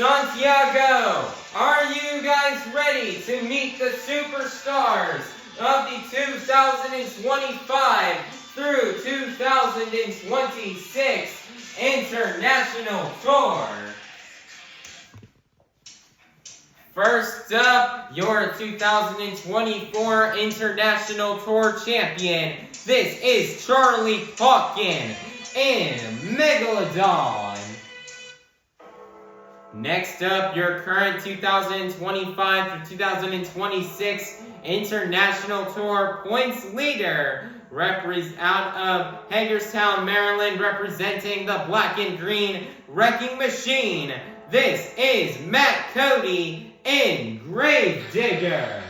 Santiago, are you guys ready to meet the superstars of the 2025 through 2026 International Tour? First up, your 2024 International Tour champion. This is Charlie Pauken in Megalodon. Next up, your current 2025 through 2026 International Tour points leader, out of Hagerstown, Maryland, representing the black and green Wrecking Machine. This is Matt Cody in Gravedigger.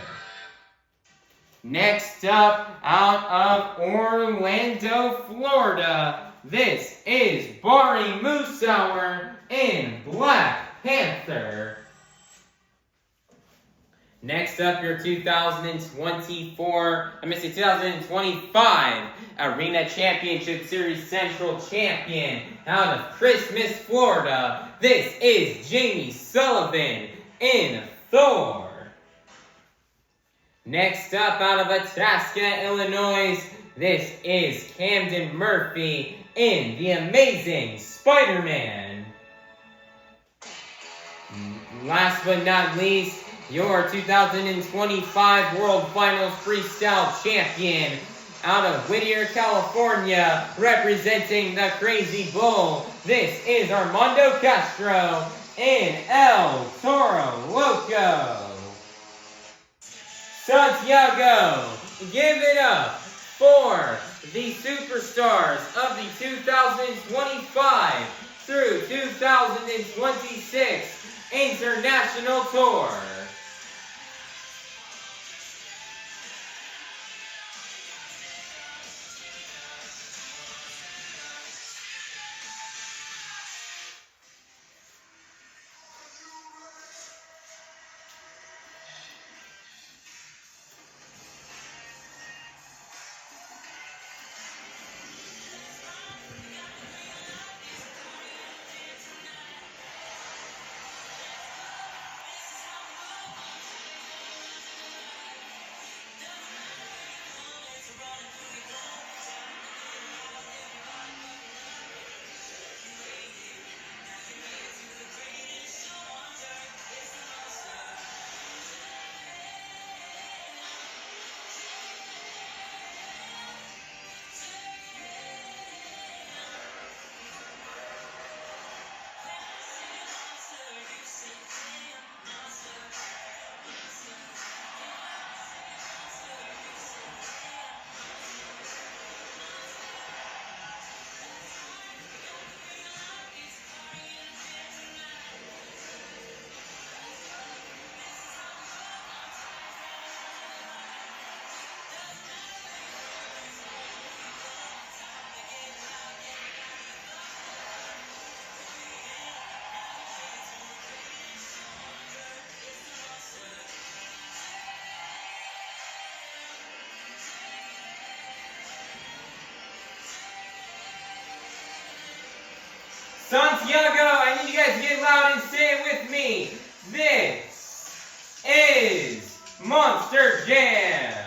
Next up, out of Orlando, Florida, this is Bari Musawwir in Black Panther. Next up, your 2025 Arena Championship Series Central Champion out of Christmas, Florida. This is Jamie Sullivan in Thor. Next up, out of Itasca, Illinois, this is Camden Murphy in The Amazing Spider-Man. Last but not least, your 2025 World Finals Freestyle Champion out of Whittier, California, representing the Crazy Bull. This is Armando Castro in El Toro Loco. Santiago, give it up for the superstars of the 2025 through 2026 International Tour. Santiago, I need you guys to get loud and say it with me. This is Monster Jam.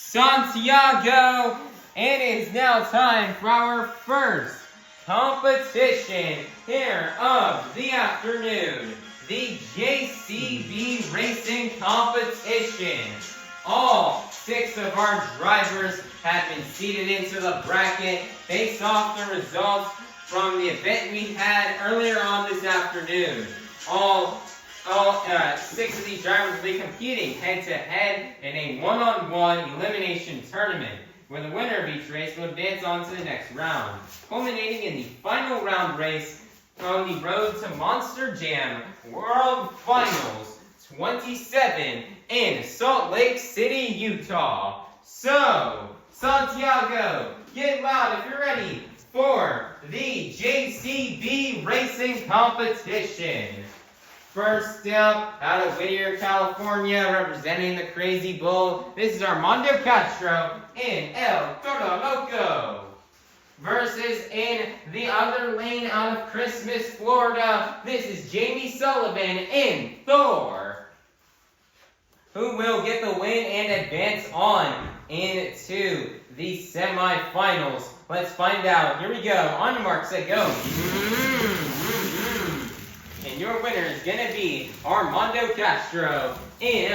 Santiago, it is now time for our first competition here of the afternoon, the JCB Racing Competition. All 6 of our drivers have been seated into the bracket based off the results from the event we had earlier on this afternoon. All 6 of these drivers will be competing head-to-head in a one-on-one elimination tournament, where the winner of each race will advance on to the next round, culminating in the final round race on the road to Monster Jam World Finals 27 in Salt Lake City, Utah. So, Santiago, get loud if you're ready for the JCB Racing Competition. First up, out of Whittier, California, representing the Crazy Bull, this is Armando Castro in El Toro Loco. Versus in the other lane out of Christmas, Florida, this is Jamie Sullivan in Thor. Who will get the win and advance on into the semifinals? Let's find out. Here we go. On your mark, set, go. And your winner is going to be Armando Castro in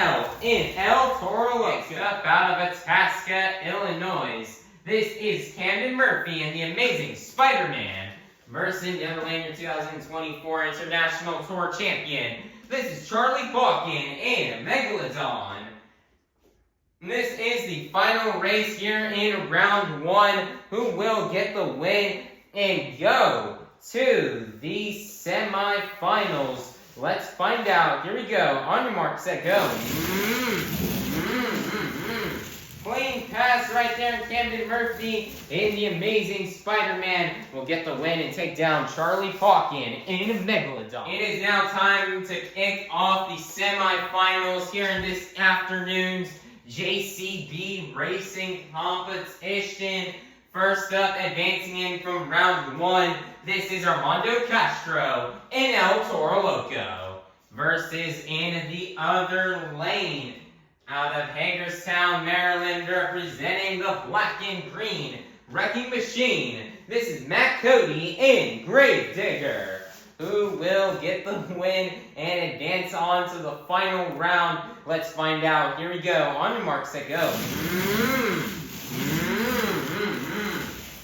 El Toro Loco. Up out of Itasca, Illinois, this is Camden Murphy and the Amazing Spider-Man versus the other lane, your 2024 International Tour Champion. This is Charlie Pauken and Megalodon. This is the final race here in round 1. Who will get the win and go to the semifinals? Let's find out. Here we go. On your mark, set, go. Clean pass right there. Camden Murphy and the Amazing Spider-Man will get the win and take down Charlie Pauken in Megalodon. It is now time to kick off the semifinals here in this afternoon's JCB Racing Competition. First up, advancing in from round 1, this is Armando Castro in El Toro Loco. Versus in the other lane, out of Hagerstown, Maryland, representing the black and green wrecking machine, this is Matt Cody in Gravedigger. Who will get the win and advance on to the final round? Let's find out. Here we go. On your mark, set, go.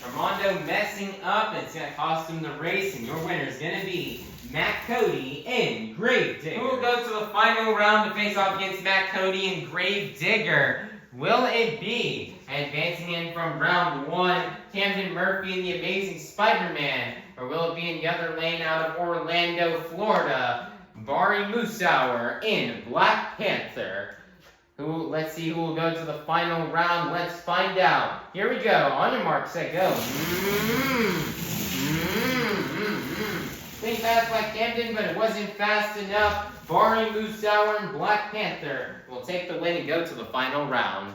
Armando messing up. It's going to cost him the race, and your winner is going to be Matt Cody in Gravedigger. Who will go to the final round to face off against Matt Cody in Gravedigger? Will it be advancing in from round 1, Camden Murphy and the Amazing Spider-Man? Or will it be in the other lane out of Orlando, Florida, Bari Musawwir in Black Panther? Let's see who will go to the final round. Let's find out. Here we go. On your mark, set, go. Think fast like Camden, but it wasn't fast enough. Bari Musawwir and Black Panther will take the win and go to the final round.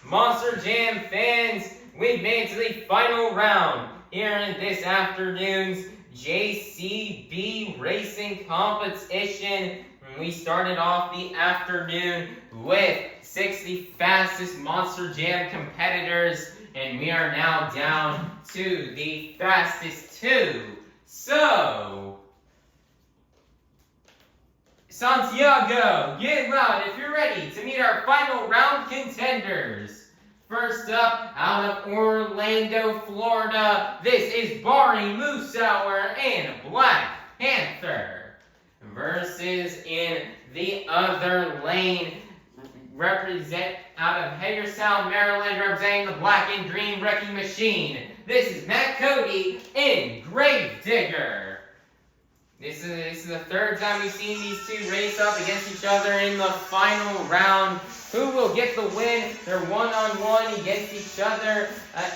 Monster Jam fans, we've made it to the final round here in this afternoon's JCB Racing Competition. We started off the afternoon with 60 fastest Monster Jam competitors, and we are now down to the fastest 2. So, Santiago, get loud if you're ready to meet our final round contenders. First up, out of Orlando, Florida, this is Bari, Musawwir, and Black Panther. Versus in the other lane, represent out of Hagerstown, Maryland, representing the Black and Green Wrecking Machine. This is Cody and Gravedigger. This is the third time we've seen these two race up against each other in the final round. Who will get the win? They're one-on-one against each other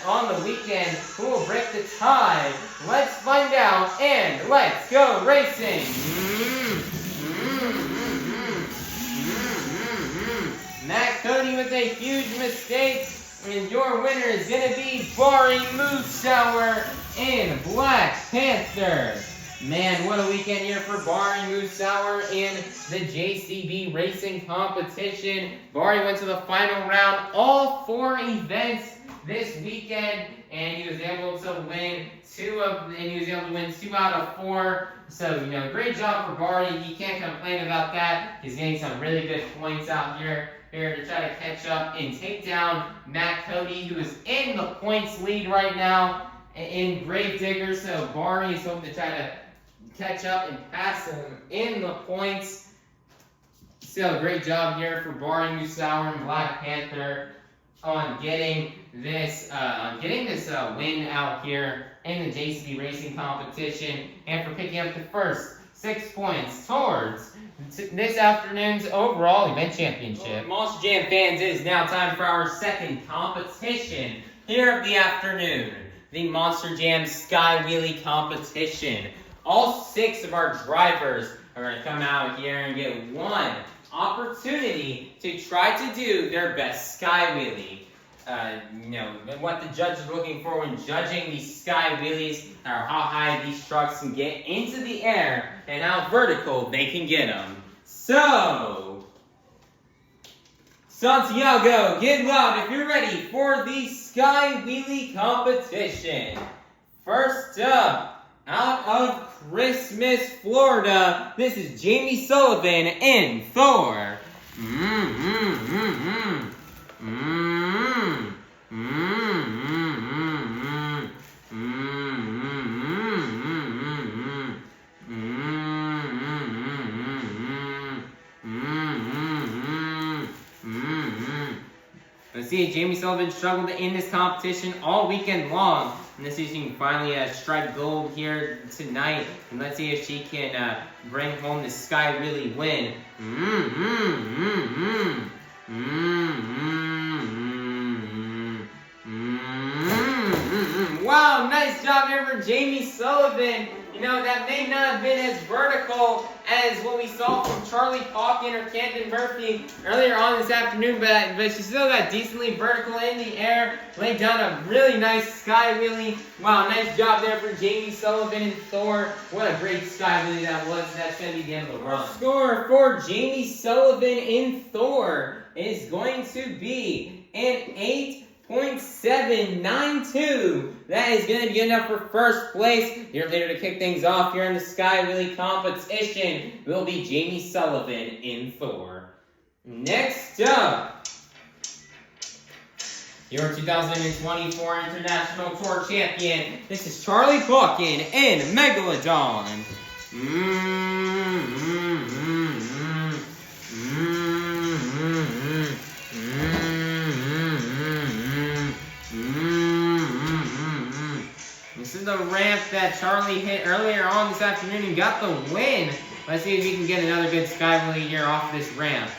on the weekend. Who will break the tie? Let's find out, and let's go racing! Cody with a huge mistake, and your winner is going to be Bari, Musawwir, and Black Panther. Man, what a weekend here for Bari, Musawwir in the JCB Racing Competition. Bari went to the final round, all 4 events this weekend, and he was able to win 2 out of 4. So, great job for Bari. He can't complain about that. He's getting some really good points out here to try to catch up and take down Cody, who is in the points lead right now in Gravedigger. So Bari is hoping to try to catch up and pass him in the points. So great job here for Bari, Musawwir, and Black Panther on getting this win out here in the JCB Racing Competition, and for picking up the first 6 points towards this afternoon's overall event championship. Monster Jam fans, it is now time for our second competition here of the afternoon, the Monster Jam Sky Wheelie Competition. All 6 of our drivers are going to come out here and get one opportunity to try to do their best Sky Wheelie. What the judge is looking for when judging these Sky Wheelies are how high these trucks can get into the air and how vertical they can get them. So, Santiago, get loud if you're ready for the Sky Wheelie Competition. First up, out of Christmas, Florida, this is Jamie Sullivan and Thor. Let's see, Jamie Sullivan struggled in this competition all weekend long. And let's see if she can finally strike gold here tonight. And let's see if she can bring home the Sky Wheelie win. Wow, nice job here for Jamie Sullivan. That may not have been as vertical as what we saw from Charlie Pauken or Camden Murphy earlier on this afternoon, but she still got decently vertical in the air, laid down a really nice Sky Wheelie. Wow, nice job there for Jamie Sullivan and Thor. What a great Sky Wheelie that was. That's going to be the end of the run. Score for Jamie Sullivan and Thor is going to be an 8.792. That is going to be good enough for first place. Here later to kick things off here in the Sky Wheelie Competition will be Jamie Sullivan in Thor. Next up, your 2024 International Tour Champion. This is Charlie Pauken and Megalodon. This is the ramp that Charlie hit earlier on this afternoon and got the win. Let's see if we can get another good Sky Wheelie here off this ramp.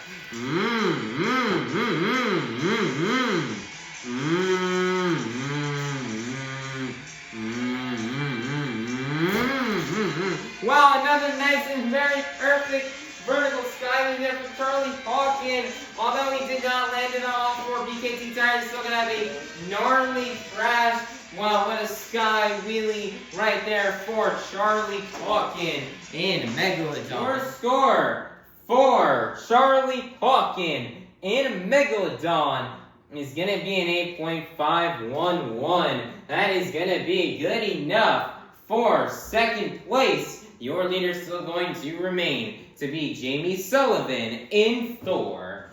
Wow, another nice and very perfect vertical Sky Wheelie there for Charlie Pauken. Although he did not land it on all 4 BK DKT tires still gonna have a gnarly crash. Wow, what a sky wheelie right there for Charlie Pauken in Megalodon. Your score for Charlie Pauken in Megalodon is going to be an 8.511. That is going to be good enough for second place. Your leader is still going to remain to be Jamie Sullivan in Thor.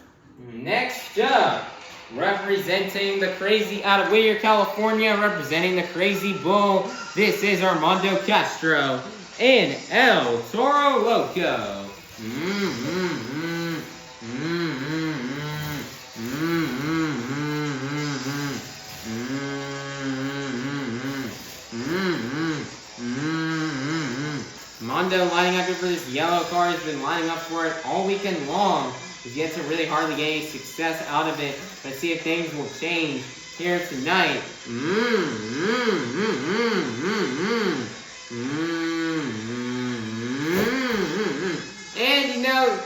Next up, representing the crazy out of Whittier, California, representing the Crazy Bull, this is Armando Castro in El Toro Loco. Armando lining up here for this yellow car. He's been lining up for it all weekend long. He's yet to really hardly get any success out of it. Let's see if things will change here tonight. And you know,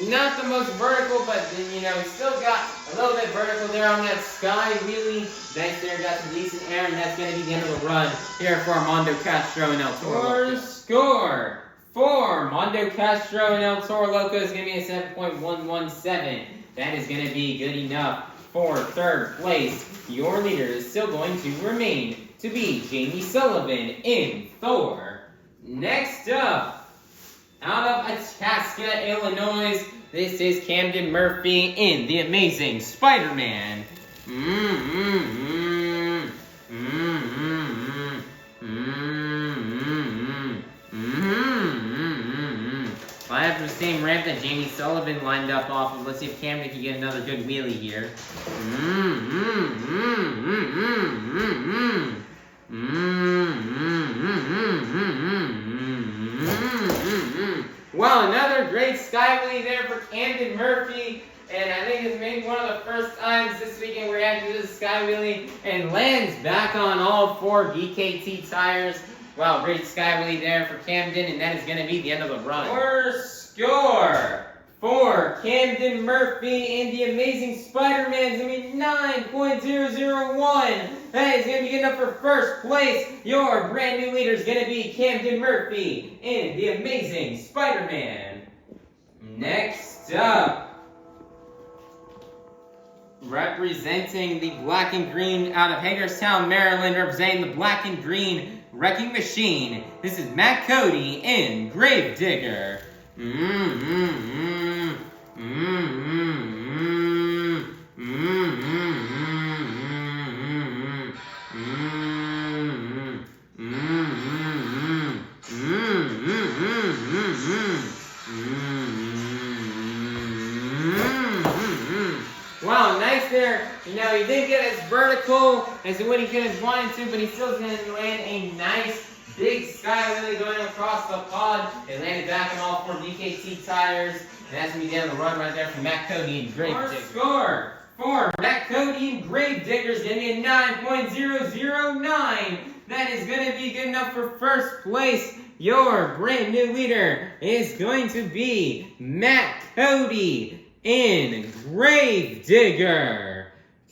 not the most vertical, but you know, he still got a little bit vertical there on that sky wheelie. Nice there, got some decent air, and that's going to be the end of the run here for Armando Castro and El Toro. Your score for Armando Castro and El Toro Loco is going to be a 7.117. That is going to be good enough for third place. Your leader is still going to remain to be Jamie Sullivan in Thor. Next up, out of Itasca, Illinois, this is Camden Murphy in The Amazing Spider-Man. I have the same ramp that Jamie Sullivan lined up off of. Let's see if Camden can get another good wheelie here. Well, another great sky wheelie there for Camden Murphy. And I think it's maybe one of the first times this weekend we're actually doing sky wheelie and lands back on all four DKT tires. Wow, great sky wheelie there for Camden, and that is going to be the end of the run. Your score for Camden Murphy in The Amazing Spider-Man is going to be 9.001. That is going to be good enough for first place. Your brand new leader is going to be Camden Murphy in The Amazing Spider-Man. Next up, representing the black and green out of Hagerstown, Maryland, representing the black and green Wrecking Machine. This is Matt Cody in Gravedigger. Wow, nice there. You know, he didn't get as vertical as what he could have wanted to, but he still is going to land a nice big sky wheelie going across the pod. It landed back on all four DKT tires, and that's going to be the end of the run right there from Matt Cody and Gravedigger. Our score for Matt Cody and Gravedigger is going to be a 9.009. That is going to be good enough for first place. Your brand new leader is going to be Matt Cody in Gravedigger.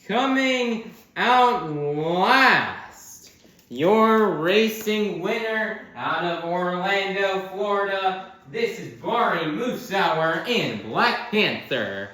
Coming out last, your racing winner out of Orlando, Florida. This is Bari Musawwir in Black Panther.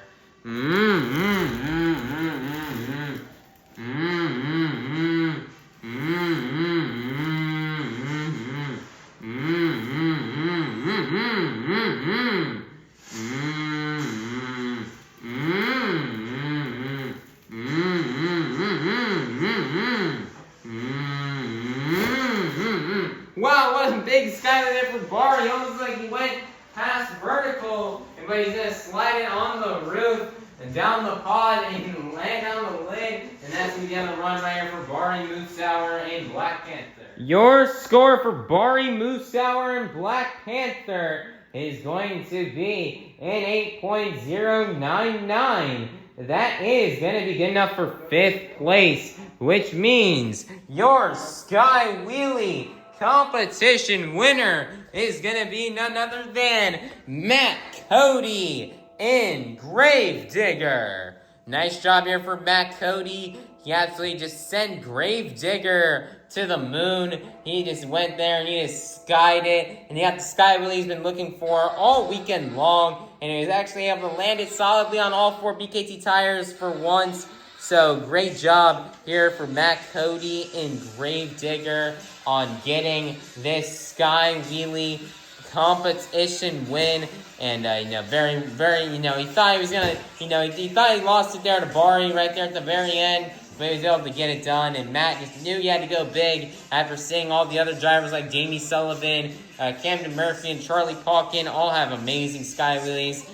Wow, what a big sky there for Bari. Almost like he went past vertical, but he's going to slide it on the roof and down the pod, and he can land on the lid, and that's going to be on the run right here for Bari Musawwir and Black Panther. Your score for Bari Musawwir and Black Panther is going to be an 8.099. That is going to be good enough for fifth place, which means your Sky Wheelie Competition winner is going to be none other than Matt Cody in Gravedigger. Nice job here for Matt Cody. He absolutely just sent Gravedigger to the moon. He just went there and he just skied it. And he got the sky wheel he's been looking for all weekend long. And he was actually able to land it solidly on all 4 BKT tires for once. So great job here for Matt Cody and Gravedigger on getting this Sky Wheelie Competition win. And very, he thought he was gonna, he thought he lost it there to Bari right there at the very end, but he was able to get it done. And Matt just knew he had to go big after seeing all the other drivers like Jamie Sullivan, Camden Murphy, and Charlie Pauken all have amazing Sky Wheelies.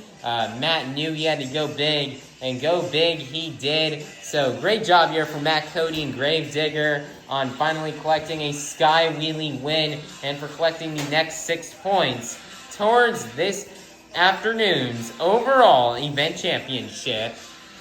Matt knew he had to go big, and go big he did. So great job here for Matt Cody and Gravedigger on finally collecting a Sky Wheelie win and for collecting the next 6 points towards this afternoon's overall event championship.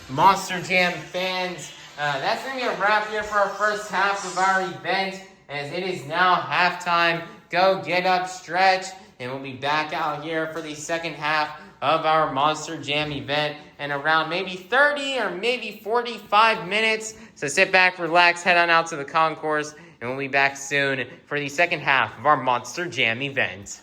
Monster Jam fans, that's going to be a wrap here for our first half of our event, as it is now halftime. Go get up, stretch, and we'll be back out here for the second half of our Monster Jam event in around maybe 30 or maybe 45 minutes. So sit back, relax, head on out to the concourse, and we'll be back soon for the second half of our Monster Jam event.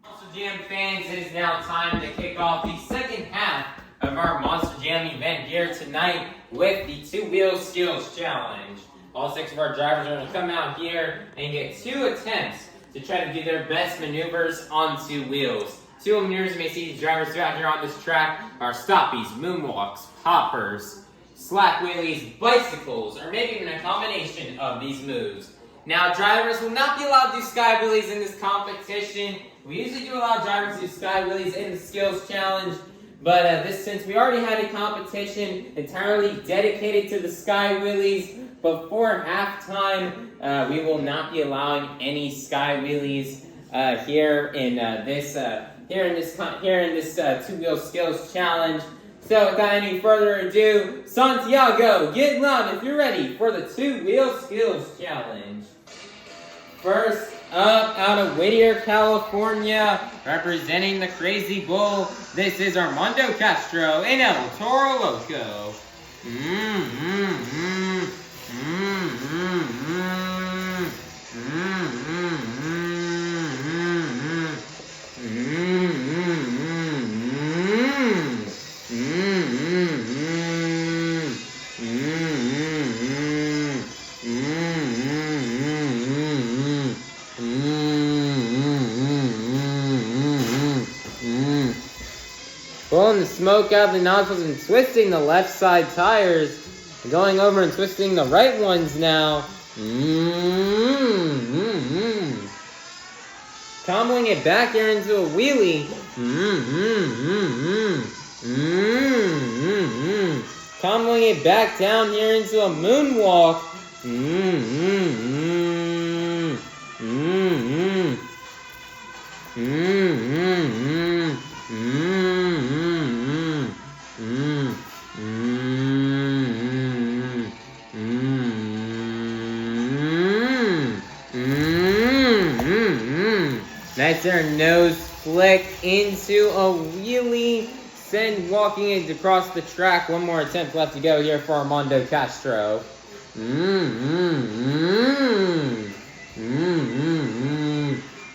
Monster Jam fans, it is now time to kick off the second half of our Monster Jam event here tonight with the 2-wheel skills challenge. All 6 of our drivers are going to come out here and get 2 attempts to try to do their best maneuvers on 2 wheels. 2 maneuvers you may see these drivers do out here on this track are stoppies, moonwalks, poppers, slack wheelies, bicycles, or maybe even a combination of these moves. Now, drivers will not be allowed to do sky wheelies in this competition. We usually do allow drivers to do sky wheelies in the skills challenge, but since we already had a competition entirely dedicated to the sky wheelies before halftime, we will not be allowing any sky wheelies here in this 2-wheel skills challenge. So without any further ado, Santiago, get loud if you're ready for the 2-wheel skills challenge. First up, out of Whittier, California, representing the Crazy Bull, this is Armando Castro and El Toro Loco. Pulling the smoke out of the nostrils and twisting the left side tires. Going over and twisting the right ones now. Comboing it back here into a wheelie. Comboing it back down here into a moonwalk. Nice there, nose flick into a wheelie. Send walking it across the track. One more attempt left to go here for Armando Castro.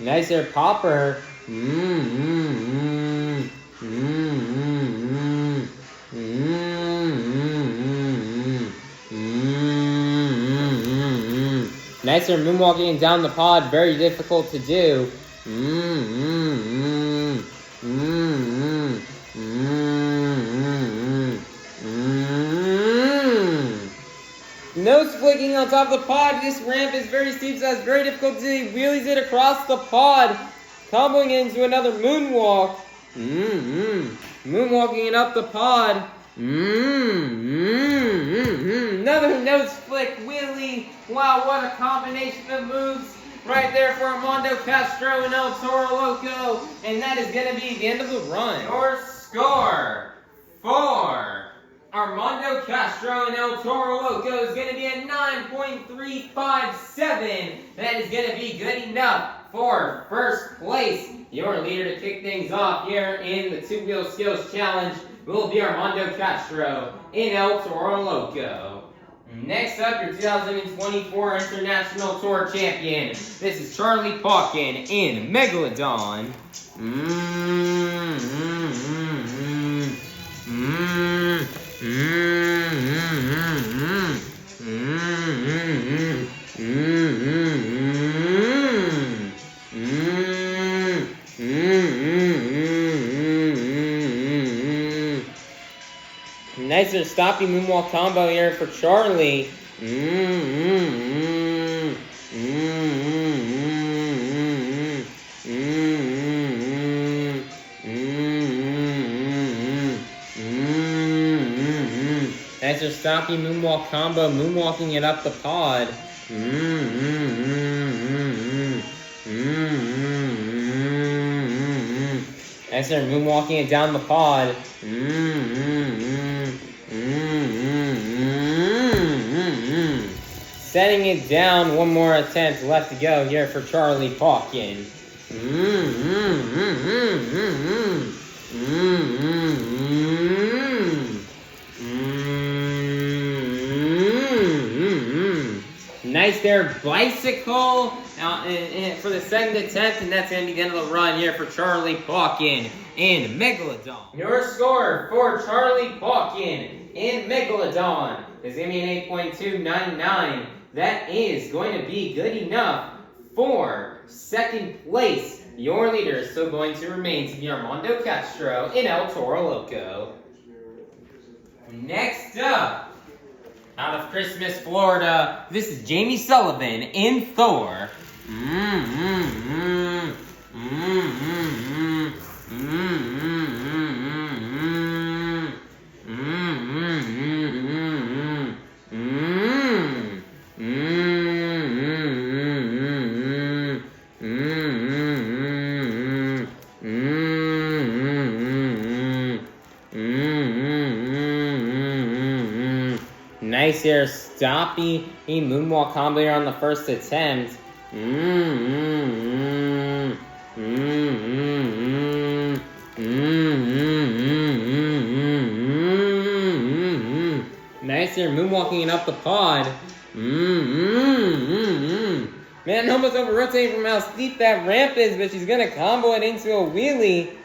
Nice there, popper. Nice there, moonwalking down the pod. Very difficult to do. Nose flicking on top of the pod. This ramp is very steep, so it's very difficult to do. Wheelies it across the pod. Comboing into another moonwalk. Moonwalking it up the pod. Another nose flick wheelie. Wow, what a combination of moves right there for Armando Castro and El Toro Loco. And that is going to be the end of the run. Your score for Armando Castro and El Toro Loco is going to be a 9.357. That is going to be good enough for first place. Your leader to kick things off here in the 2-wheel skills challenge will be Armando Castro in El Toro Loco. Next up, your 2024 International Tour Champion. This is Charlie Pauken in Megalodon. Nice and stoppy moonwalk combo here for Charlie. Nice and stoppy moonwalk combo, moonwalking it up the pod. Nice and moonwalking it down the pod. Setting it down, one more attempt left to go here for Charlie Pauken. Nice there, bicycle for the second attempt, and that's going to be the end of the run here for Charlie Pauken in Megalodon. Your score for Charlie Pauken in Megalodon is going to be an 8.299. That is going to be good enough for second place. Your leader is still going to remain to be Armando Castro in El Toro Loco. Next up, out of Christmas, Florida, this is Jamie Sullivan in Thor. Nice here, stoppy moonwalk combo here on the first attempt. Nice here, moonwalking it up the pod. Man, almost over rotating from how steep that ramp is, but she's gonna combo it into a wheelie.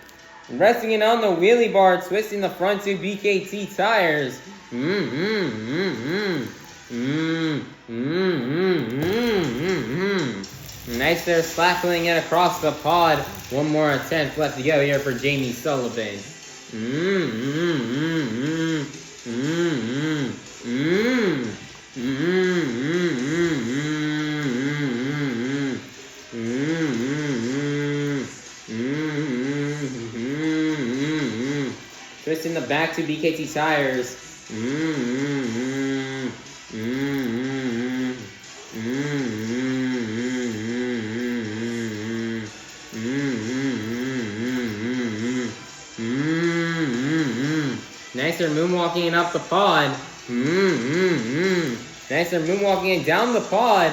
Resting it on the wheelie bar, twisting the front two BKT tires. Nice there, slapping it across the pod. One more attempt left to go here for Jamie Sullivan. Twisting the back two BKT tires. Nicer moonwalking it up the pod. Nicer moonwalking it down the pod.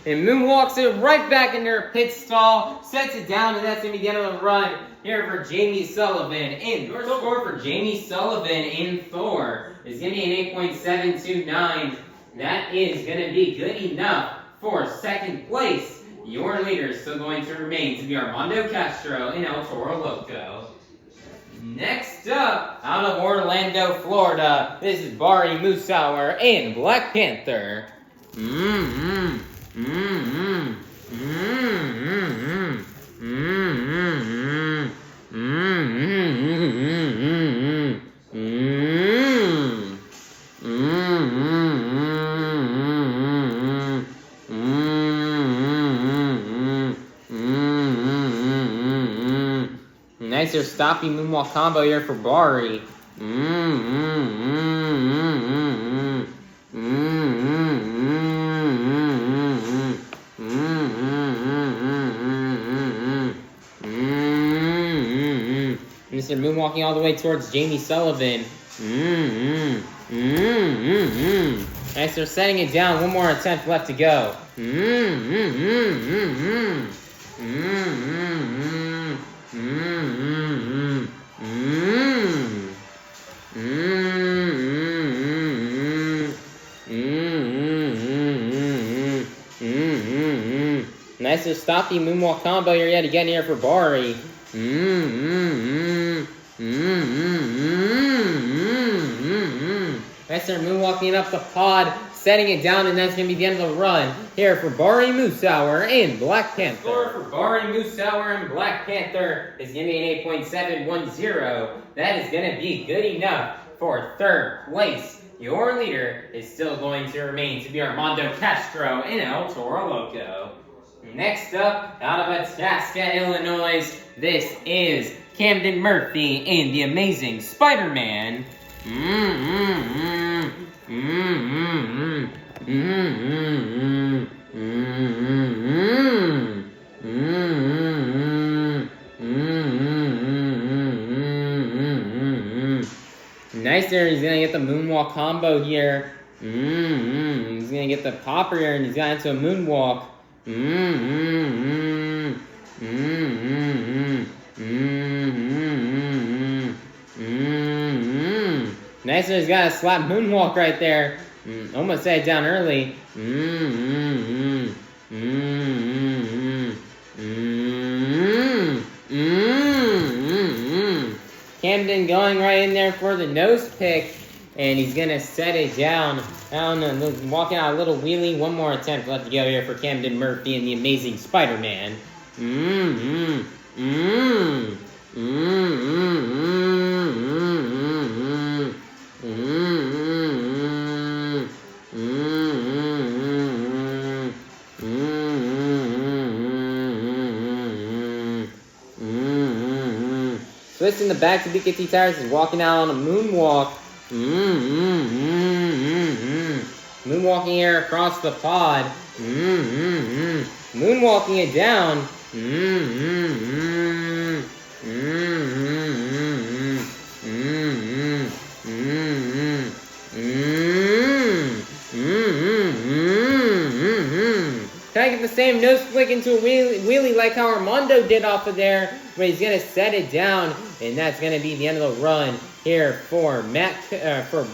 And moonwalks it right back into her pit stall, sets it down, and that's going to be the end of the run here for Jamie Sullivan. And your score for Jamie Sullivan in Thor is going to be an 8.729. That is going to be good enough for second place. Your leader is still going to remain to be Armando Castro in El Toro Loco. Next up, out of Orlando, Florida, this is Bari Musawwir and Black Panther. Nicer stopping moonwalk combo here for Bari. Mr. Moonwalking all the way towards Jamie Sullivan. Nice, they're setting it down. One more attempt left to go. Nice to stop the moonwalk combo here yet again here for Bari. Nice, they're moonwalking up the pod, setting it down, and that's going to be the end of the run here for Bari Musawwir and Black Panther. Score for Bari Musawwir and Black Panther is going to be an 8.710. That is going to be good enough for third place. Your leader is still going to remain to be Armando Castro and El Toro Loco. Next up, out of Itasca, Illinois, this is Camden Murphy and the Amazing Spider-Man. Nice there, he's gonna get the moonwalk combo here. He's gonna get the popper here and he's got into a moonwalk. Nice, he's got a slap moonwalk right there. Almost set it down early. Camden going right in there for the nose pick, and he's gonna set it down. I don't know, walking out a little wheelie. One more attempt left to go here for Camden Murphy and the Amazing Spider-Man. Twisting the back to BKT tires, is walking out on a moonwalk. Moonwalking here across the pod. Moonwalking it down. Can I get the same nose flick into a wheelie like how Armando did off of there? But he's gonna set it down, and that's gonna be the end of the run here for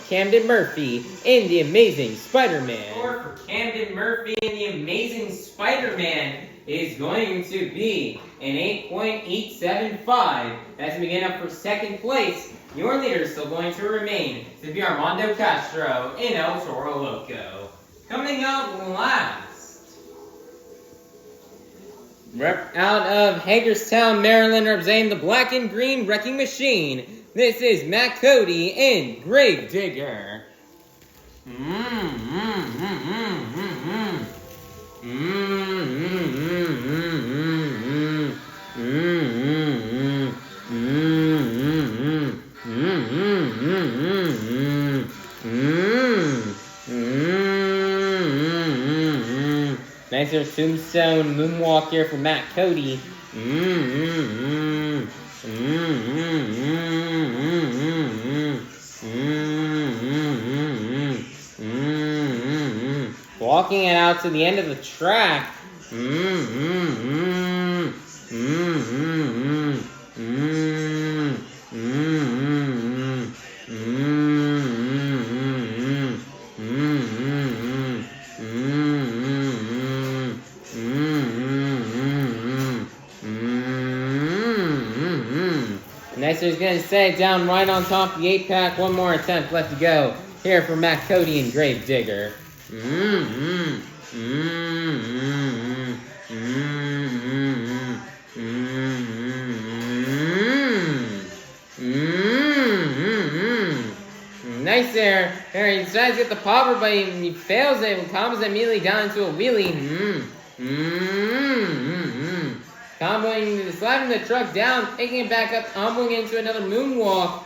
Camden Murphy and the Amazing Spider-Man. Score for Camden Murphy and the Amazing Spider-Man is going to be an 8.875. That's gonna get up for second place. Your leader is still going to remain to be Armando Castro and El Toro Loco. Coming up last, out of Hagerstown, Maryland, representing the Black and Green Wrecking Machine, this is Matt Cody and Grave Digger. Nice little tombstone moonwalk here for Matt Cody. Walking it out to the end of the track. Nice, he's going to set it down right on top of the 8-pack. One more attempt left to go here for Matt Cody and Grave Digger. Nice there. There, he decides to get the popper, but he fails it and combos immediately down into a wheelie. Comboing, sliding the truck down, taking it back up, comboing into another moonwalk.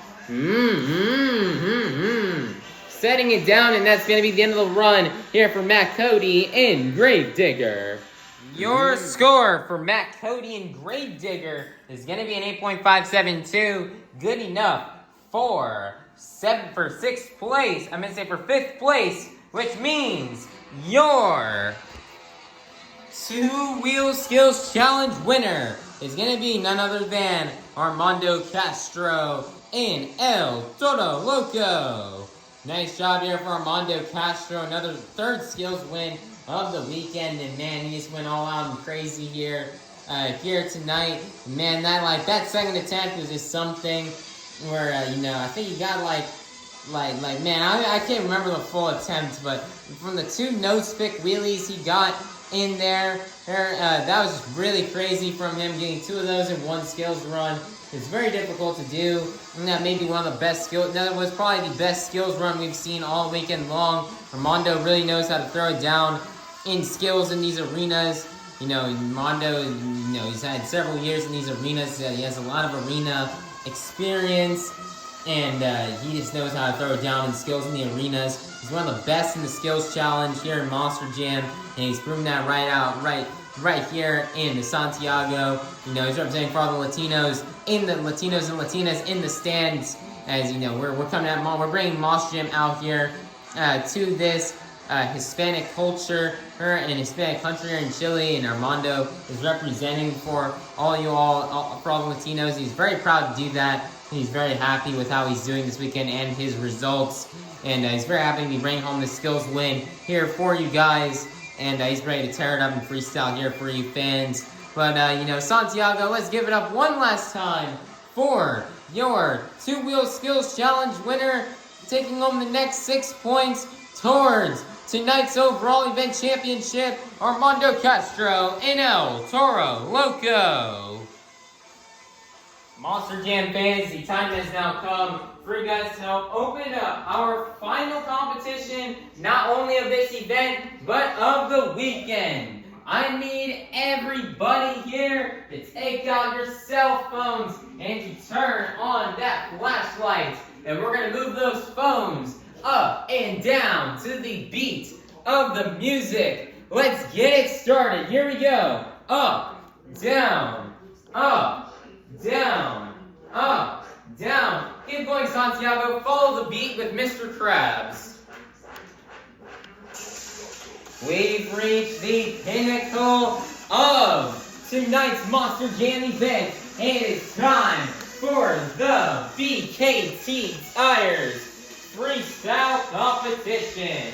Setting it down, and that's going to be the end of the run here for Matt Cody and Grave Digger. Your score for Matt Cody and Grave Digger is going to be an 8.572. Good enough for fifth place. which means your two-wheel skills challenge winner is going to be none other than Armando Castro in El Toro Loco. Nice job here for Armando Castro, another third skills win of the weekend, and man, he just went all out and crazy here tonight. Man, that second attempt was just something where I think he got man, I can't remember the full attempt, but from the two nose pick wheelies he got in there, that was just really crazy from him, getting two of those in one skills run. It's very difficult to do, and that may be one of the best skills. That was probably the best skills run we've seen all weekend long. Armando really knows how to throw it down in skills in these arenas. Armando, he's had several years in these arenas. He has a lot of arena experience, and he just knows how to throw it down in skills in the arenas. He's one of the best in the skills challenge here in Monster Jam, and he's proven that right here in the Santiago. He's representing for all the Latinos and Latinas in the stands. As we're coming at we're bringing Monster Jam out here to this Hispanic culture and Hispanic country here in Chile, and Armando is representing for all the Latinos. He's very proud to do that. He's very happy with how he's doing this weekend and his results, and he's very happy to be bringing home the skills win here for you guys, and he's ready to tear it up in freestyle here for you fans. But Santiago, let's give it up one last time for your two-wheel skills challenge winner, taking home the next 6 points towards tonight's overall event championship, Armando Castro in El Toro Loco. Monster Jam fans, the time has now come for you guys to help open up our final competition, not only of this event, but of the weekend. I need everybody here to take out your cell phones and to turn on that flashlight. And we're going to move those phones up and down to the beat of the music. Let's get it started. Here we go. Up, down, up, down, up, down. Keep going, Santiago. Follow the beat with Mr. Krabs. We've reached the pinnacle of tonight's Monster Jam event. It is time for the BKT Tires Freestyle Competition.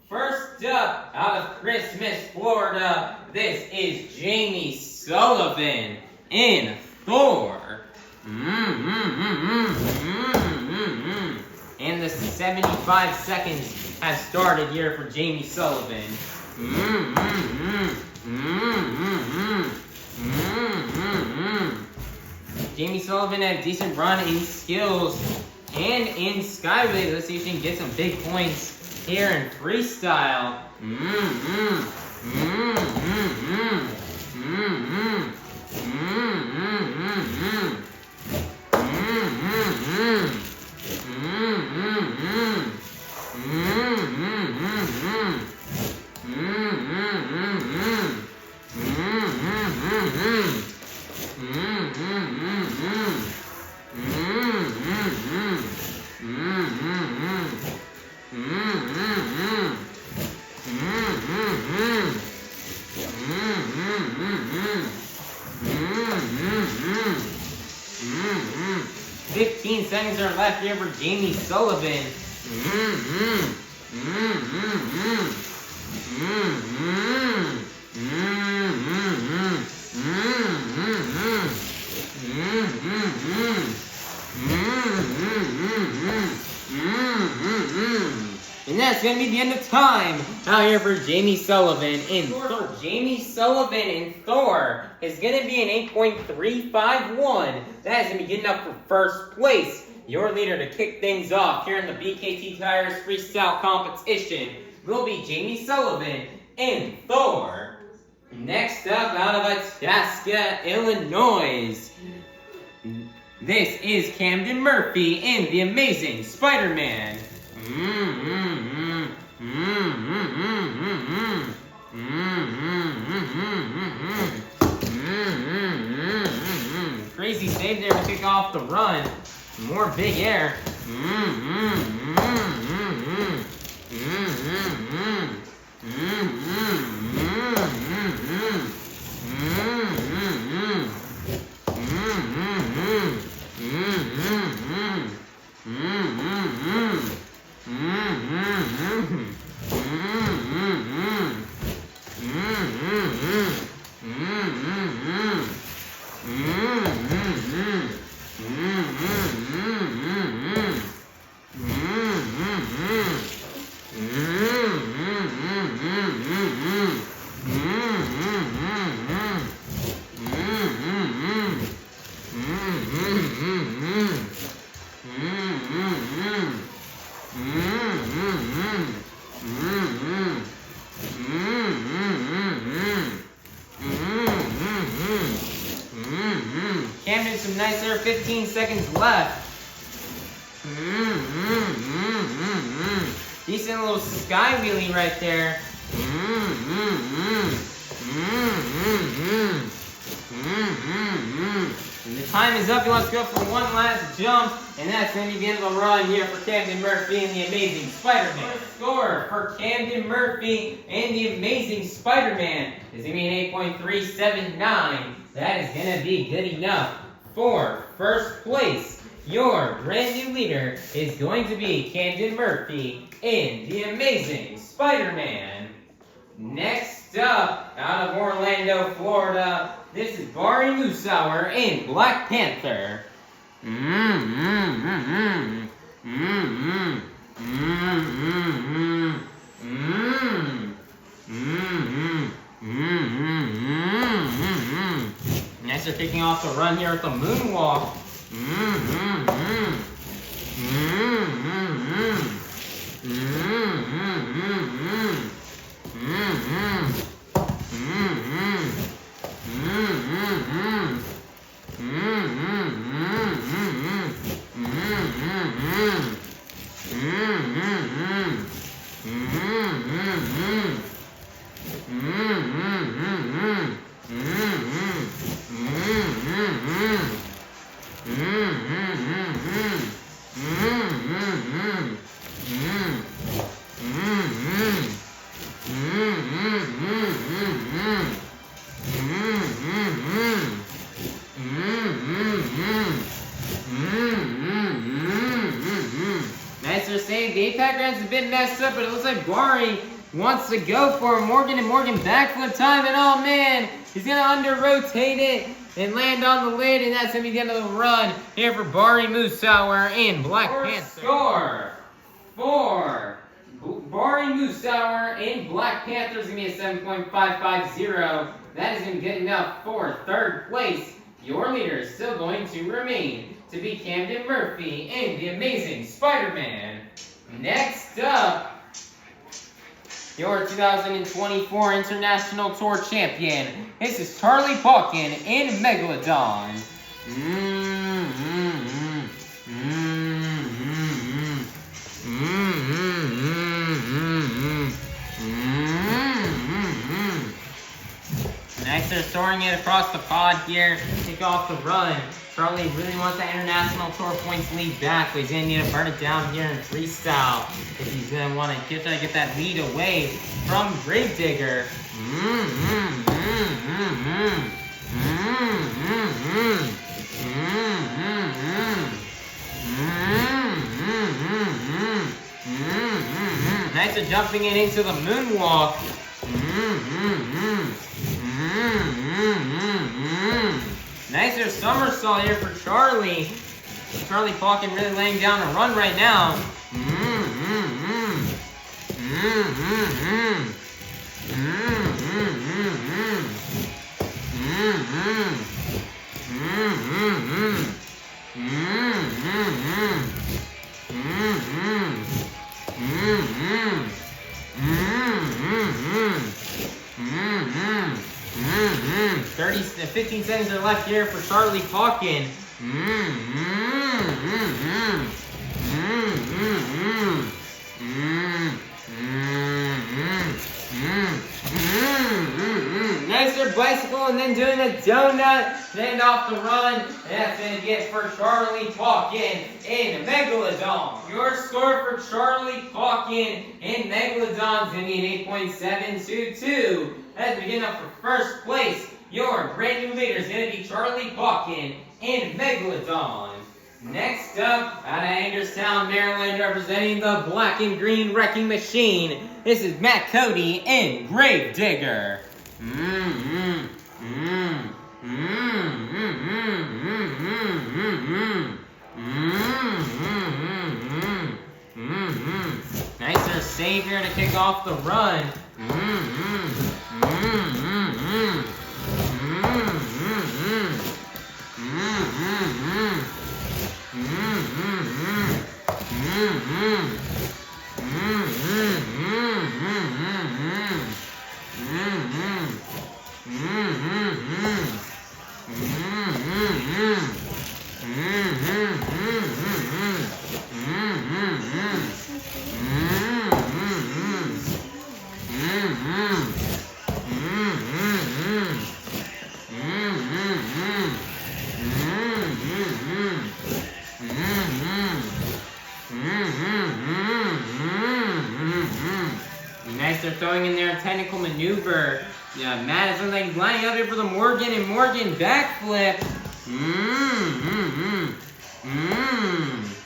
First up, out of Christmas, Florida, this is Jamie Sullivan in Thor. And the 75 seconds has started here for Jamie Sullivan. Jamie Sullivan had a decent run in skills and in skyway. Let's see if she can get some big points here in freestyle. Seconds are left here for Jamie Sullivan. And that's going to be the end of time out here for Jamie Sullivan in Thor. Jamie Sullivan in Thor is going to be an 8.351. That is going to be good enough for first place. Your leader to kick things off here in the BKT Tires Freestyle Competition will be Jamie Sullivan in Thor. Next up, out of Itasca, Illinois, this is Camden Murphy in The Amazing Spider-Man. Crazy save there to kick off the run. More big air. Camden, some nice there, 15 seconds left. Decent little sky wheelie right there. And the time is up. He wants to go for one last jump, and that's going to be the end of the run here for Camden Murphy and the Amazing Spider-Man. Score for Camden Murphy and the Amazing Spider-Man is going to be an 8.379. That is going to be good enough for first place. Your brand new leader is going to be Camden Murphy in the Amazing Spider-Man. Next up, out of Orlando, Florida, this is Bari Musawwir in Black Panther. Next, they're kicking off the run here with the moonwalk. Nice, they're saying the APAC grand's a bit messed up, but it looks like Bari wants to go for Morgan, and Morgan backflip time, and oh man, he's gonna under-rotate it and land on the lid, and that's gonna be the end of the run here for Bari Musawwir and Black Panther. Score for Bari Musawwir and Black Panther is gonna be a 7.550. That is gonna be good enough for third place. Your leader is still going to remain to be Camden Murphy and the Amazing Spider-Man. Next up, your 2024 International Tour Champion. This is Charlie Pauken in Megalodon. Nice, they're soaring it across the pod here. Kick off the run. Charlie really wants that International Tour points lead back, but he's going to need to burn it down here in freestyle if he's going to want to get that lead away from Gravedigger. Nice, they're jumping it into the moonwalk. Nice, there's somersault here for Charlie. Charlie Pauken really laying down a run right now. Mm-hmm. 15 seconds are left here for Charlie Pauken. Nice, they're their bicycle and then doing a donut to end off the run. And that's going to get for Charlie Pauken in Megalodon. Your score for Charlie Pauken in Megalodon is going to be an 8.722. As we get up for first place, your brand new leader is going to be Charlie Pauken in Megalodon. Next up, out of Hagerstown, Maryland, representing the Black and Green Wrecking Machine, this is Matt Cody in Gravedigger. Nicer save here to kick off the run. Nice, they're throwing in their technical maneuver. Yeah, Matt is like lining up here for the Morgan and Morgan backflip.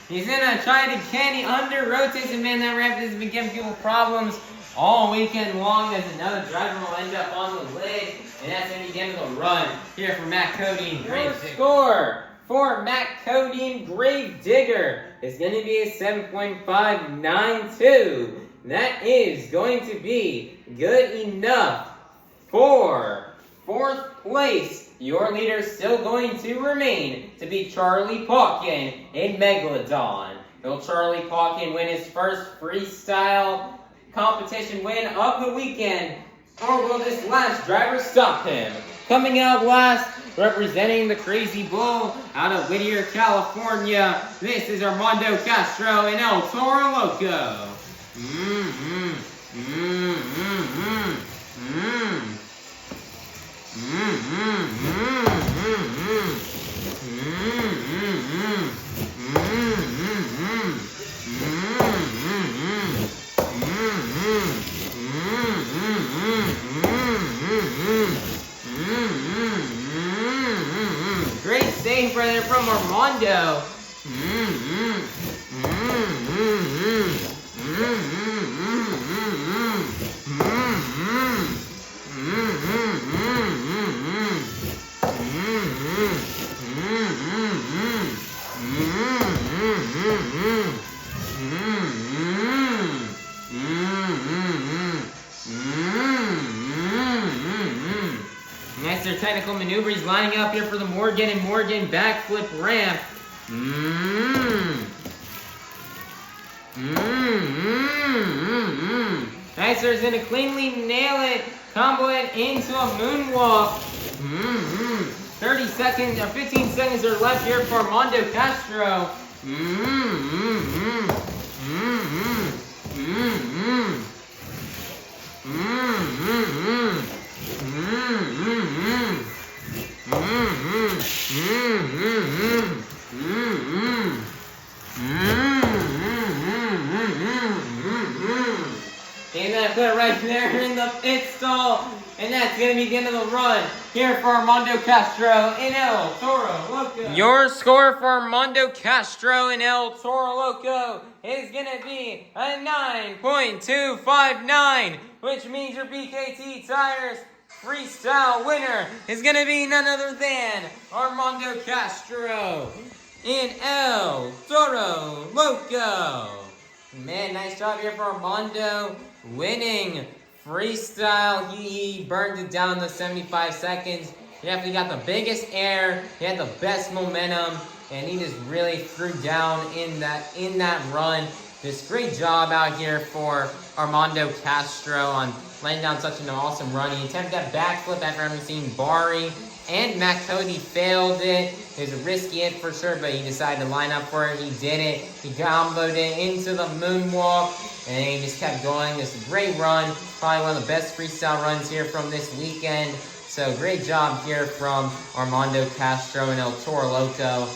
He's gonna try to candy under rotates, and man, that ramp has been giving people problems all weekend long, as another driver will end up on the lid, and that's gonna be the end of the run here for Matt Cody and Gravedigger. Score for Matt Cody and Gravedigger is gonna be a 7.592. That is going to be good enough for fourth place. Your leader is still going to remain to be Charlie Pauken in Megalodon. Will Charlie Pauken win his first freestyle competition win of the weekend, or will this last driver stop him? Coming out last, representing the Crazy Bull out of Whittier, California, this is Armando Castro and El Toro Loco. Great save right there from Armando. Next, their technical maneuver. He's lining up here for the Morgan and Morgan backflip ramp. Nice, he's going to cleanly nail it, combo it into a moonwalk. 30 seconds, or 15 seconds are left here for Armando Castro. And that put it right there in the pit stall. And that's going to be the end of the run here for Armando Castro and El Toro Loco. Your score for Armando Castro and El Toro Loco is going to be a 9.259, which means your BKT Tires freestyle winner is going to be none other than Armando Castro and El Toro Loco. Man, nice job here for Armando winning freestyle. He burned it down to 75 seconds. He definitely got the biggest air. He had the best momentum, and he just really threw down in that run. Just great job out here for Armando Castro on laying down such an awesome run. He attempted that backflip after having seen Bari and Matt Cody failed it. It was a risky hit for sure, but he decided to line up for it. He did it. He comboed it into the moonwalk, and he just kept going. This great run. Probably one of the best freestyle runs here from this weekend. So great job here from Armando, Castro, and Toro, Loco.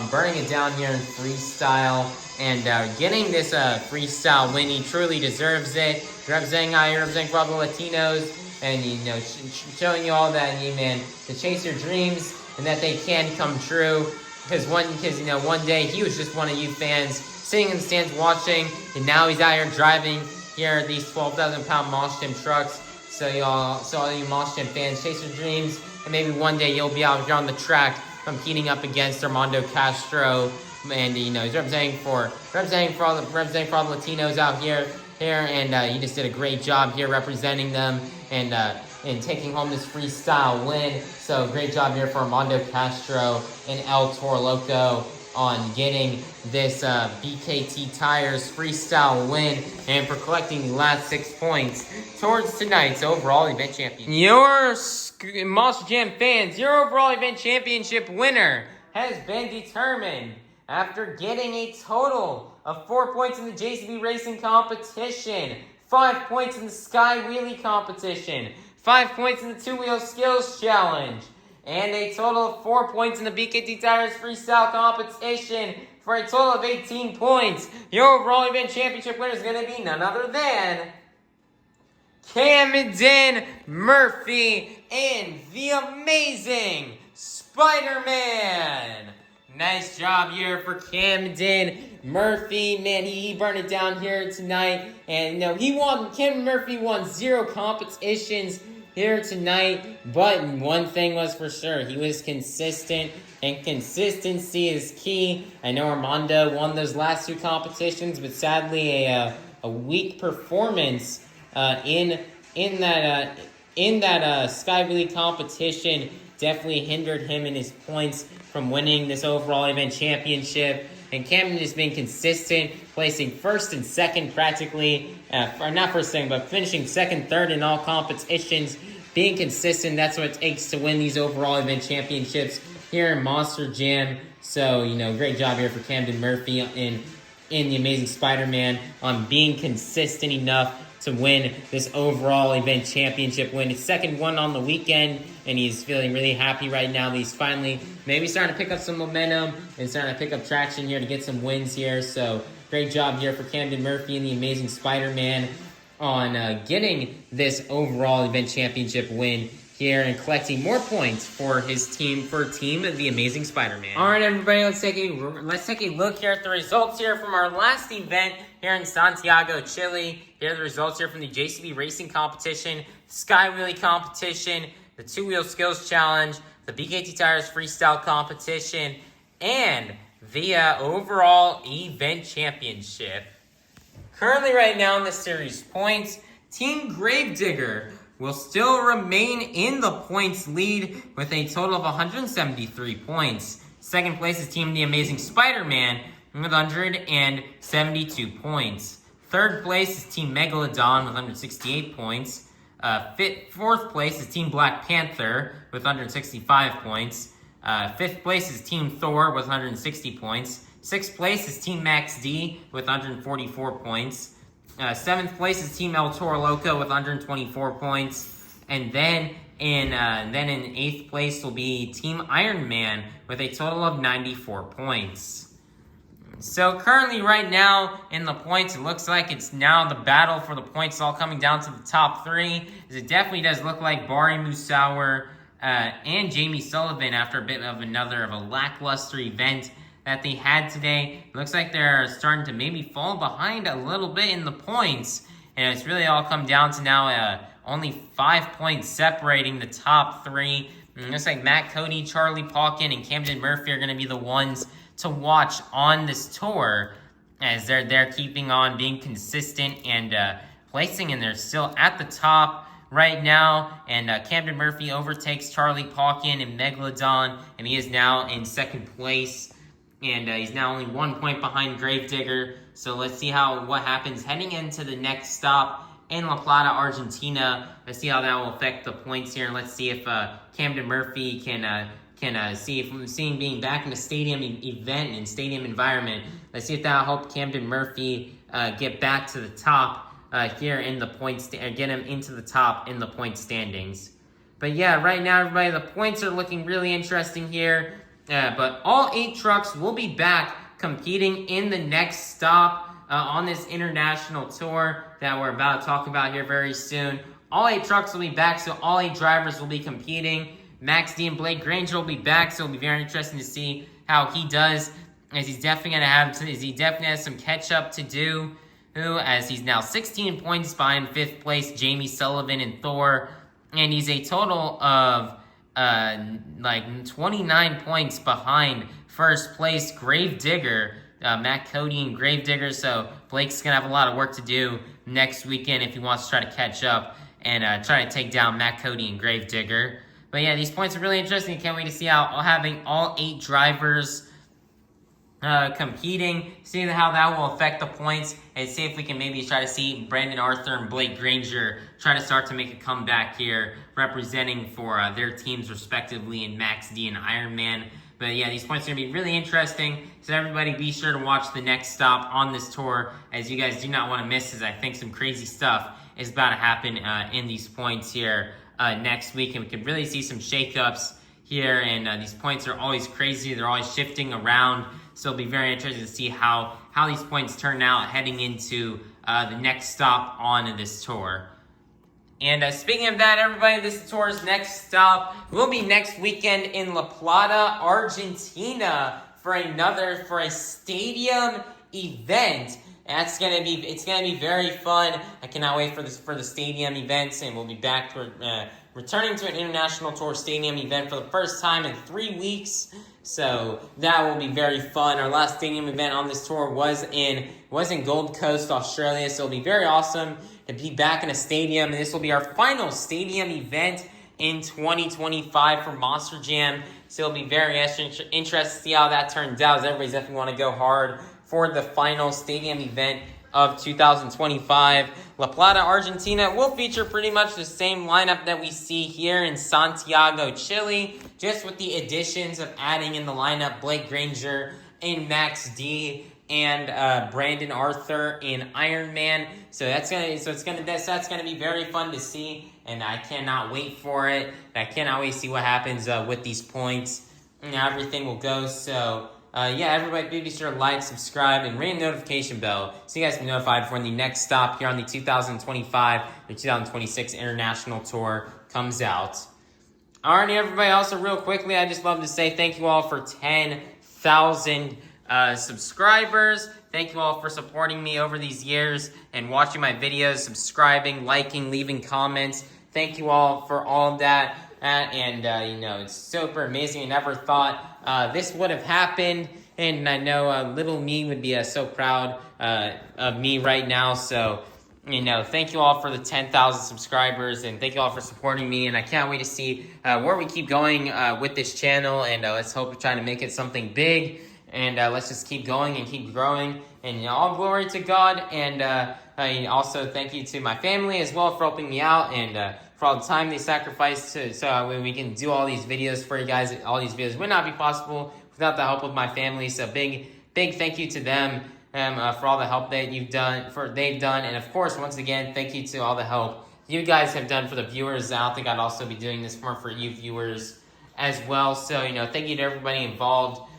Burning it down here in freestyle and getting this freestyle win. He truly deserves it. Representing for all the Latinos, and showing you all that to chase your dreams and that they can come true. Because one day he was just one of you fans sitting in the stands watching, and now he's out here driving here these 12,000-pound Moshtim trucks. So all you Moshtim fans, chase your dreams, and maybe one day you'll be out here on the track competing up against Armando Castro, and he's representing for all the Latinos out here, and he just did a great job here representing them and taking home this freestyle win. So great job here for Armando Castro and Toro, Loco on getting this BKT Tires freestyle win and for collecting the last 6 points towards tonight's overall event champion. Your Monster Jam fans, your overall event championship winner has been determined after getting a total of 4 points in the JCB Racing Competition, 5 points in the Sky Wheelie Competition, 5 points in the Two-Wheel Skills Challenge, and a total of 4 points in the BKT Tires Freestyle Competition for a total of 18 points. Your overall event championship winner is going to be none other than Camden Murphy and the amazing Spider-Man. Nice job here for Camden Murphy. Man, he burned it down here tonight. And Camden Murphy won 0 competitions here tonight, but one thing was for sure, he was consistent, and consistency is key. I know Armando won those last 2 competitions, but sadly a weak performance in that Sky Wheelie competition definitely hindered him in his points from winning this overall event championship. And Camden has been consistent, placing first and second practically, or not first, second, but finishing second, third in all competitions. Being consistent, that's what it takes to win these overall event championships here in Monster Jam. So, great job here for Camden Murphy in the Amazing Spider-Man on being consistent enough to win this overall event championship win. His second one on the weekend, and he's feeling really happy right now that he's finally maybe starting to pick up some momentum and starting to pick up traction here to get some wins here. So great job here for Camden Murphy and the Amazing Spider-Man on getting this overall event championship win here and collecting more points for his team, the Amazing Spider-Man. All right, everybody, let's take a look here at the results here from our last event here in Santiago, Chile. Here are the results here from the JCB Racing Competition, Sky Wheelie Competition, the Two-Wheel Skills Challenge, the BKT Tires Freestyle Competition, and the overall event championship. Currently right now in the series points, Team Gravedigger will still remain in the points lead with a total of 173 points. Second place is Team The Amazing Spider-Man with 172 points. Third place is Team Megalodon with 168 points. Fourth place is Team Black Panther with 165 points. Fifth place is Team Thor with 160 points. Sixth place is Team Max D with 144 points. Seventh place is Team Toro, Loco with 124 points. And then in eighth place will be Team Iron Man with a total of 94 points. So currently right now in the points, it looks like it's now the battle for the points all coming down to the top 3. As it definitely does look like Bari, Musawwir, and Jamie Sullivan, after a bit of a lackluster event that they had today, it looks like they're starting to maybe fall behind a little bit in the points. And it's really all come down to now only 5 points separating the top 3. And it looks like Matt, Cody, Charlie, Pauken, and Camden Murphy are going to be the ones to watch on this tour, as they're keeping on being consistent and placing, and they're still at the top right now. And Camden Murphy overtakes Charlie, Pauken, and Megalodon, and he is now in second place. And he's now only 1 point behind Gravedigger. So let's see what happens heading into the next stop in La Plata, Argentina. Let's see how that will affect the points here. And let's see if Camden Murphy can see if seeing being back in the stadium event and stadium environment. Let's see if that'll help Camden Murphy get back to the top here in the points, get him into the top in the point standings. But yeah, right now, everybody, the points are looking really interesting here. But all 8 trucks will be back competing in the next stop on this international tour that we're about to talk about here very soon. All 8 trucks will be back, so all 8 drivers will be competing. Max D and Blake Granger will be back, so it'll be very interesting to see how he does, as he definitely has some catch up to do, as he's now 16 points behind 5th place Jamie Sullivan and Thor, and he's a total of 29 points behind 1st place Gravedigger, Matt Cody and Gravedigger. So Blake's gonna have a lot of work to do next weekend if he wants to try to catch up and try to take down Matt Cody and Gravedigger. But yeah, these points are really interesting. Can't wait to see how having all 8 drivers competing, see how that will affect the points, and see if we can maybe try to see Brandon Arthur and Blake Granger try to start to make a comeback here, representing for their teams respectively in Max D and Ironman. But yeah, these points are going to be really interesting, so everybody be sure to watch the next stop on this tour, as you guys do not want to miss, as I think some crazy stuff is about to happen in these points here next week, and we could really see some shakeups here, and these points are always crazy. They're always shifting around, so it'll be very interesting to see how these points turn out heading into the next stop on this tour. And speaking of that, everybody, this tour's next stop will be next weekend in La Plata, Argentina, for a stadium event. It's gonna be very fun. I cannot wait for the stadium events, and we'll be back returning to an international tour stadium event for the first time in 3 weeks. So that will be very fun. Our last stadium event on this tour was in Gold Coast, Australia. So it'll be very awesome to be back in a stadium, and this will be our final stadium event in 2025 for Monster Jam. So it'll be very interesting to see how that turns out, as everybody's definitely want to go hard for the final stadium event of 2025. La Plata, Argentina will feature pretty much the same lineup that we see here in Santiago, Chile, just with the additions of adding in the lineup Blake Granger and Max D and Brandon Arthur in Ironman. So that's gonna be very fun to see, and I cannot wait for it. I cannot wait to see what happens with these points and how everything will go. So yeah, everybody be sure to like, subscribe, and ring the notification bell so you guys can be notified for when the next stop here on the 2025 or 2026 International Tour comes out. Alrighty, everybody, also real quickly, I just love to say thank you all for 10,000 subscribers. Thank you all for supporting me over these years and watching my videos, subscribing, liking, leaving comments. Thank you all for all of that. It's super amazing. I never thought this would have happened, and I know little me would be so proud of me right now. So, thank you all for the 10,000 subscribers, and thank you all for supporting me, and I can't wait to see where we keep going with this channel, and let's hope we're trying to make it something big, and let's just keep going and keep growing, and all glory to God, and also thank you to my family as well for helping me out, and for all the time they sacrificed so we can do all these videos for you guys. All these videos would not be possible without the help of my family, so big thank you to them for all the help that they've done, and of course, once again, thank you to all the help you guys have done for the viewers. I don't think I'd also be doing this more for you viewers as well. So thank you to everybody involved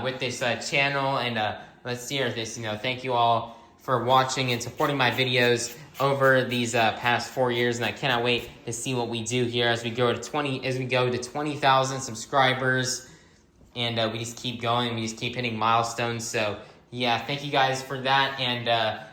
with this channel, and let's see this. Thank you all for watching and supporting my videos over these past 4 years, and I cannot wait to see what we do here as we go to 20,000 subscribers, and we just keep going. We just keep hitting milestones. So yeah, thank you guys for that, and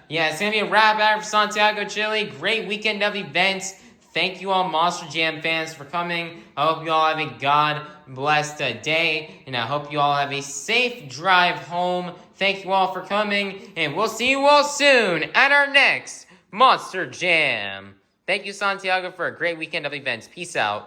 yeah, it's gonna be a wrap out of Santiago, Chile. Great weekend of events. Thank you all Monster Jam fans for coming. I hope you all have a God-blessed day, and I hope you all have a safe drive home. Thank you all for coming, and we'll see you all soon at our next Monster Jam. Thank you, Santiago, for a great weekend of events. Peace out.